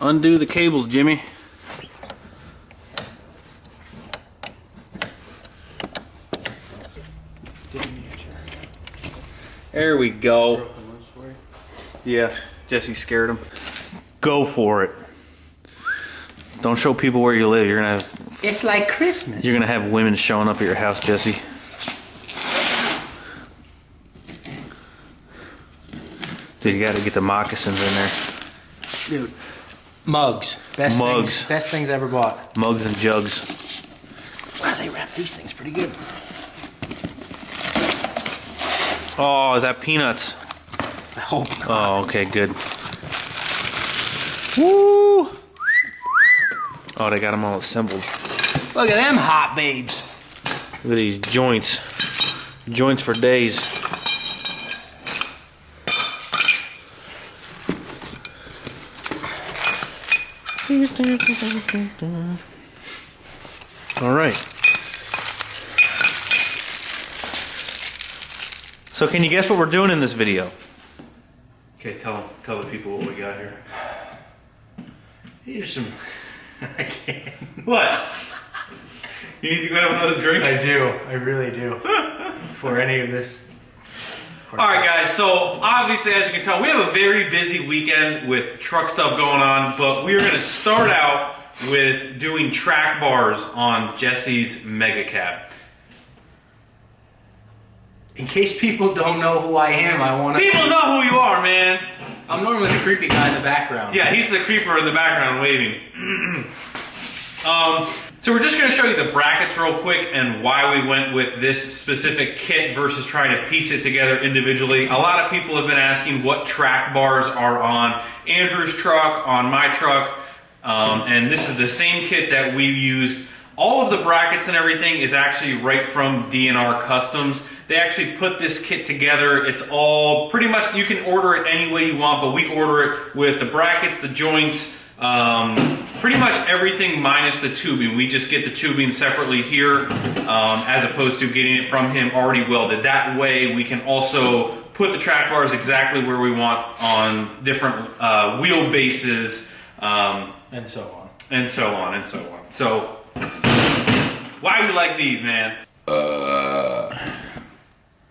Undo the cables, Jimmy. There we go. Yeah, Jesse scared him. Go for it. Don't show people where you live. You're gonna have. It's like Christmas. You're gonna have women showing up at your house, Jesse. Dude, you gotta get the moccasins in there. Dude, mugs. Best things I ever bought. Mugs and jugs. Wow, they wrap these things pretty good. Oh, is that peanuts? I hope not. Oh, okay, good. Woo! Oh, they got them all assembled. Look at them hot babes. Look at these joints. Joints for days. All right. So can you guess what we're doing in this video? Okay, tell the people what we got here. Here's some... I can't. What? You need to go have another drink? I do. I really do. For any of this. Alright guys, so obviously as you can tell, we have a very busy weekend with truck stuff going on, but we're going to start out with doing track bars on Jesse's Mega Cab. In case people don't know who I am, I want to... People know who you are, man! I'm normally the creepy guy in the background. Yeah, he's the creeper in the background waving. So we're just going to show you the brackets real quick and why we went with this specific kit versus trying to piece it together individually. A lot of people have been asking what track bars are on Andrew's truck, on my truck, and this is the same kit that we used. All of the brackets and everything is actually right from DNR Customs. They actually put this kit together. It's all pretty much, you can order it any way you want, but we order it with the brackets, the joints, pretty much everything minus the tubing. We just get the tubing separately here as opposed to getting it from him already welded. That way we can also put the track bars exactly where we want on different wheel bases. And so on. And so on and so on. So, why do we like these, man?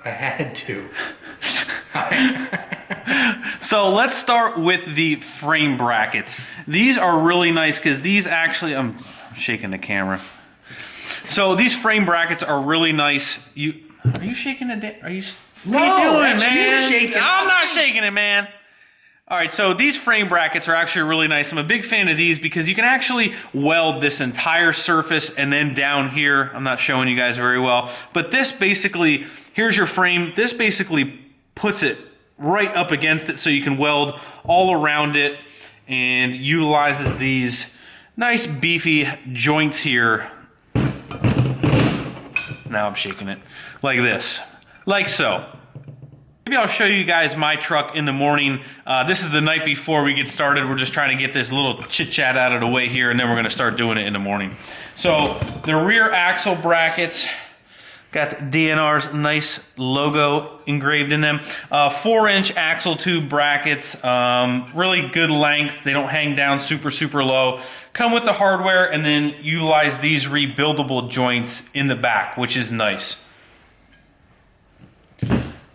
I had to. So let's start with the frame brackets. These are really nice because these actually, I'm shaking the camera. So these frame brackets are really nice. Are you shaking it? Are you? What are you doing, man? You shaking. I'm not shaking it, man. All right, so these frame brackets are actually really nice. I'm a big fan of these because you can actually weld this entire surface and then down here, I'm not showing you guys very well, but this basically, here's your frame. This basically puts it right up against it so you can weld all around it and utilizes these nice beefy joints here. Now I'm shaking it like this, like so. Maybe I'll show you guys my truck in the morning. This is the night before we get started. We're just trying to get this little chit chat out of the way here and then we're gonna start doing it in the morning. So the rear axle brackets, got DNR's nice logo engraved in them. 4-inch axle tube brackets, really good length. They don't hang down super low. Come with the hardware and then utilize these rebuildable joints in the back, which is nice.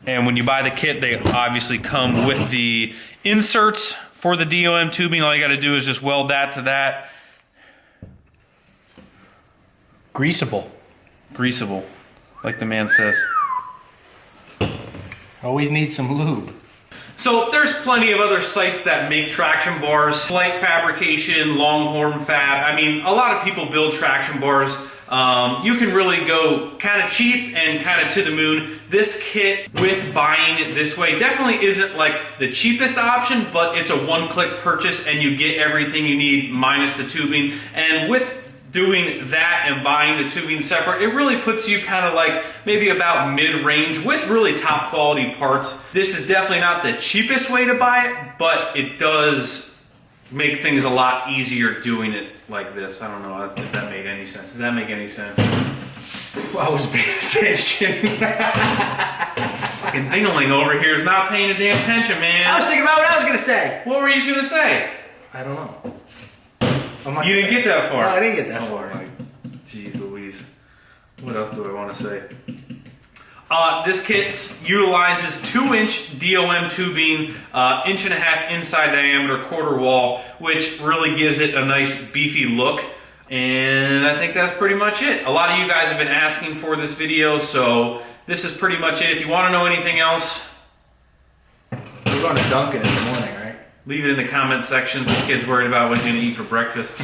And when you buy the kit, they obviously come with the inserts for the DOM tubing. All you got to do is just weld that to that. Greasable. Greasable, like the man says. Always need some lube. So there's plenty of other sites that make traction bars. Flight Fabrication, Longhorn Fab. I mean, a lot of people build traction bars. You can really go kind of cheap and kind of to the moon. This kit with buying it this way definitely isn't like the cheapest option, but it's a one-click purchase and you get everything you need minus the tubing. And with doing that and buying the tubing separate, it really puts you kind of like maybe about mid-range with really top quality parts. This is definitely not the cheapest way to buy it, but it does make things a lot easier doing it like this. I don't know if that made any sense. Does that make any sense? I was paying attention. Fucking dingling over here is not paying a damn attention, man. I was thinking about what I was gonna say. What were you gonna say? I don't know. You didn't get that far. No, I didn't get that far. Jeez Louise. What else do I want to say? This kit utilizes 2-inch DOM tubing, 1.5 inch inside diameter quarter wall, which really gives it a nice beefy look. And I think that's pretty much it. A lot of you guys have been asking for this video, so this is pretty much it. If you want to know anything else, we're going to dunk it in the morning, right? Leave it in the comment sections. This kid's worried about what he's going to eat for breakfast.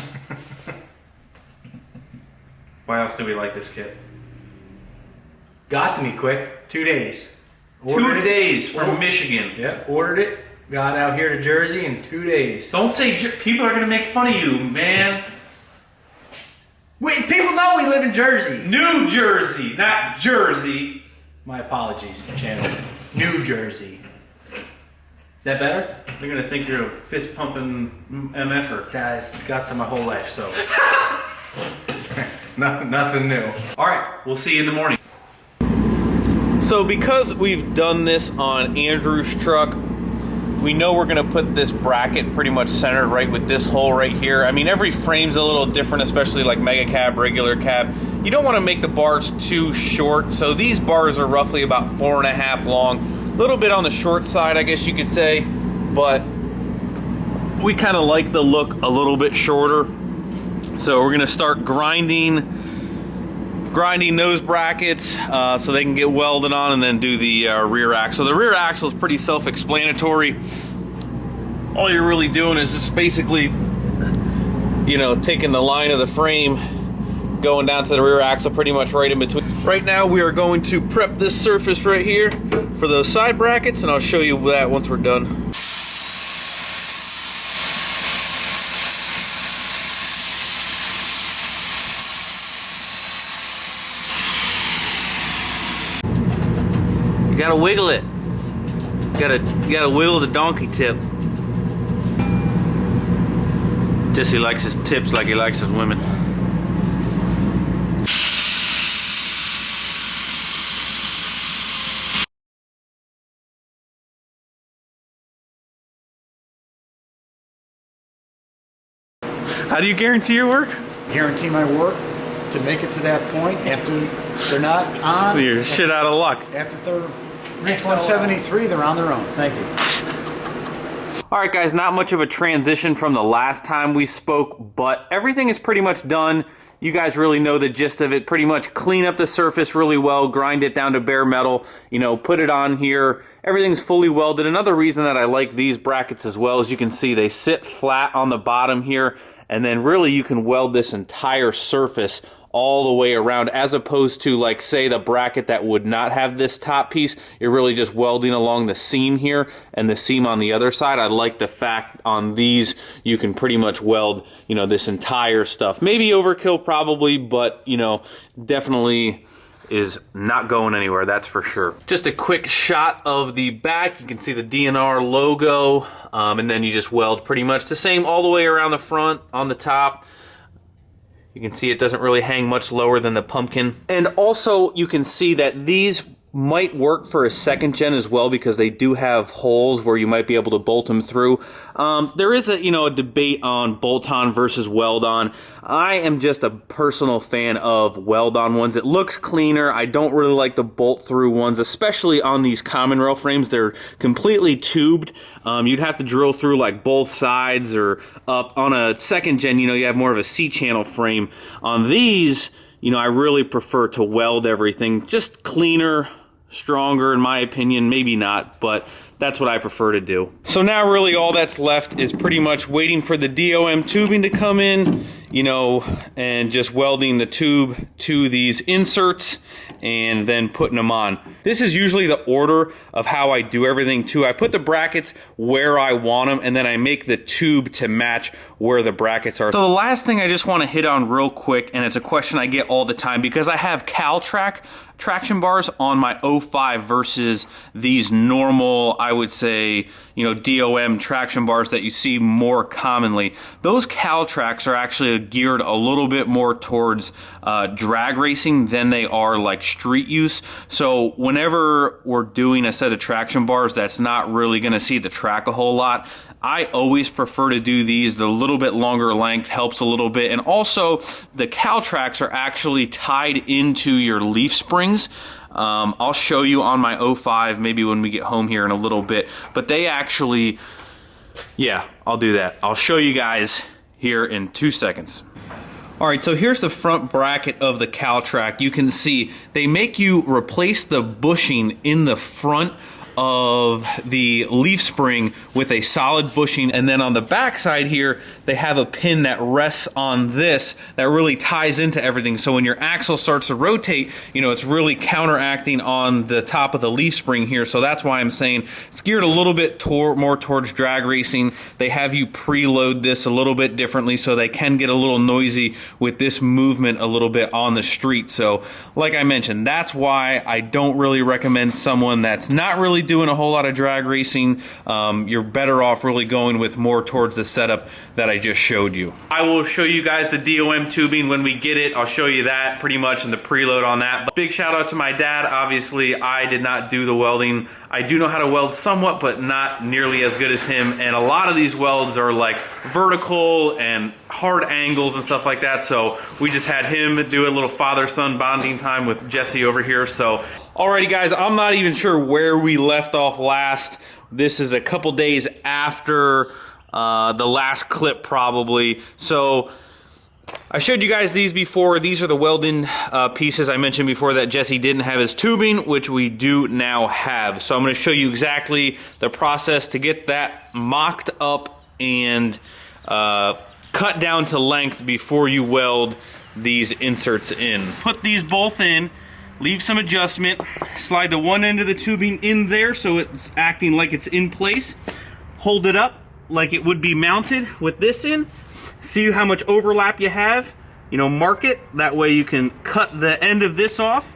Why else do we like this kit? Got to me quick. 2 days. 2 days from Michigan. Yeah, ordered it. Got out here to Jersey in 2 days. Don't say people are going to make fun of you, man. Wait, people know we live in Jersey. New Jersey, not Jersey. My apologies, channel. New Jersey. Is that better? They're going to think you're a fist-pumping MFer. It's got to my whole life, so. Nothing new. All right, we'll see you in the morning. So because we've done this on Andrew's truck, we know we're going to put this bracket pretty much centered right with this hole right here. I mean, every frame's a little different, especially like mega cab, regular cab. You don't want to make the bars too short, so these bars are roughly about 4.5 long. A little bit on the short side, I guess you could say, but we kind of like the look a little bit shorter. So we're going to start grinding those brackets so they can get welded on, and then do the rear axle. The rear axle is pretty self-explanatory. All you're really doing is just basically, you know, taking the line of the frame, going down to the rear axle, pretty much right in between. Right now we are going to prep this surface right here for those side brackets, and I'll show you that once we're done. You gotta wiggle it. You gotta wiggle the donkey tip. Jesse likes his tips like he likes his women. How do you guarantee your work? Guarantee my work to make it to that point. After they're not on, You're shit out of luck. after they're reach 173, they're on their own. Thank you. All right, guys, not much of a transition from the last time we spoke, but everything is pretty much done. You guys really know the gist of it. Pretty much clean up the surface really well, grind it down to bare metal, you know, put it on here. Everything's fully welded. Another reason that I like these brackets as well is you can see they sit flat on the bottom here, and then really you can weld this entire surface all the way around, as opposed to, like, say, the bracket that would not have this top piece. You're really just welding along the seam here and the seam on the other side. I like the fact on these you can pretty much weld, you know, this entire stuff. Maybe overkill probably, but, you know, definitely is not going anywhere, that's for sure. Just a quick shot of the back. You can see the DNR logo, and then you just weld pretty much the same all the way around the front, on the top. You can see it doesn't really hang much lower than the pumpkin. And also you can see that these might work for a second gen as well, because they do have holes where you might be able to bolt them through. There is a debate on bolt-on versus weld-on. I am just a personal fan of weld-on ones. It looks cleaner. I don't really like the bolt-through ones, especially on these common rail frames. They're completely tubed. You'd have to drill through like both sides or up. On a second gen, you have more of a C-channel frame. On these, I really prefer to weld everything. Just cleaner, stronger in my opinion. Maybe not, but that's what I prefer to do. So now really all that's left is pretty much waiting for the DOM tubing to come in, and just welding the tube to these inserts and then putting them on. This is usually the order of how I do everything too. I put the brackets where I want them, and then I make the tube to match where the brackets are. So the last thing I just want to hit on real quick, and it's a question I get all the time because I have CalTrack traction bars on my 05 versus these normal, I would say, you know, DOM traction bars that you see more commonly. Those Caltracs are actually geared a little bit more towards drag racing than they are like street use. So whenever we're doing a set of traction bars that's not really going to see the track a whole lot, I always prefer to do these. The little bit longer length helps a little bit, and also the Caltracs are actually tied into your leaf springs. I'll show you on my 05 maybe when we get home here in a little bit, but they actually, yeah, I'll do that. I'll show you guys here in 2 seconds. All right, so here's the front bracket of the Caltrac. You can see they make you replace the bushing in the front of the leaf spring with a solid bushing, and then on the back side here they have a pin that rests on this that really ties into everything, so when your axle starts to rotate, you know, it's really counteracting on the top of the leaf spring here. So that's why I'm saying it's geared a little bit more towards drag racing. They have you preload this a little bit differently, so they can get a little noisy with this movement a little bit on the street. So like I mentioned, that's why I don't really recommend someone that's not really doing a whole lot of drag racing. You're better off really going with more towards the setup that I just showed you. I will show you guys the DOM tubing when we get it. I'll show you that pretty much and the preload on that. But big shout out to my dad. Obviously, I did not do the welding. I do know how to weld somewhat, but not nearly as good as him. And a lot of these welds are like vertical and hard angles and stuff like that. So we just had him do a little father-son bonding time with Jesse over here. So, alrighty guys, I'm not even sure where we left off last. This is a couple days after the last clip probably. So I showed you guys these before. These are the welding pieces I mentioned before that Jesse didn't have his tubing, which we do now have. So I'm going to show you exactly the process to get that mocked up and cut down to length before you weld these inserts in. Put these both in, leave some adjustment, slide the one end of the tubing in there so it's acting like it's in place, hold it up like it would be mounted with this in. See how much overlap you have, you know, mark it, that way you can cut the end of this off,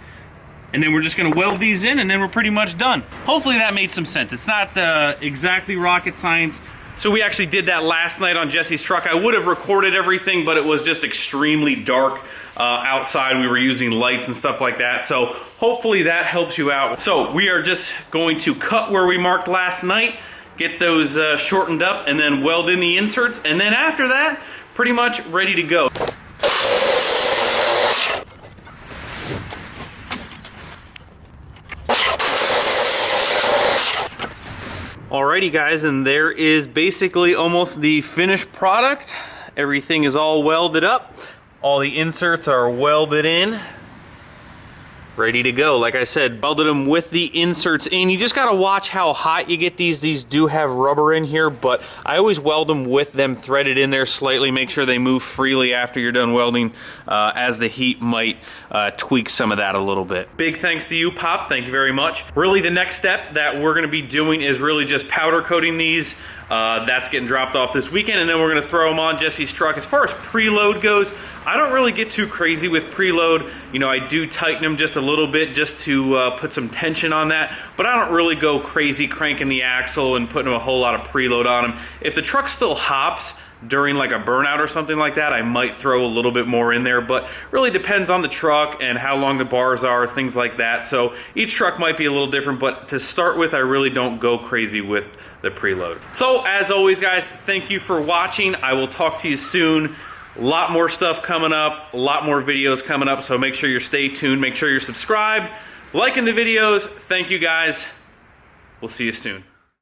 and then we're just gonna weld these in and then we're pretty much done. Hopefully that made some sense. It's not exactly rocket science. So we actually did that last night on Jesse's truck. I would have recorded everything, but it was just extremely dark outside. We were using lights and stuff like that. So hopefully that helps you out. So we are just going to cut where we marked last night, get those shortened up, and then weld in the inserts. And then after that, pretty much ready to go. Alrighty guys, and there is basically almost the finished product. Everything is all welded up. All the inserts are welded in. Ready to go. Like I said, welded them with the inserts in. You just gotta watch how hot you get these. These do have rubber in here, but I always weld them with them threaded in there slightly. Make sure they move freely after you're done welding, as the heat might tweak some of that a little bit. Big thanks to you, Pop. Thank you very much. Really, the next step that we're gonna be doing is really just powder coating these. That's getting dropped off this weekend, and then we're gonna throw them on Jesse's truck. As far as preload goes, I don't really get too crazy with preload. You know, I do tighten them just a little bit just to put some tension on that, but I don't really go crazy cranking the axle and putting a whole lot of preload on them. If the truck still hops during like a burnout or something like that, I might throw a little bit more in there, but really depends on the truck and how long the bars are, things like that. So each truck might be a little different, but to start with, I really don't go crazy with the preload. So as always guys, thank you for watching. I will talk to you soon. A lot more stuff coming up, a lot more videos coming up, so make sure you stay tuned, make sure you're subscribed, liking the videos. Thank you guys. We'll see you soon.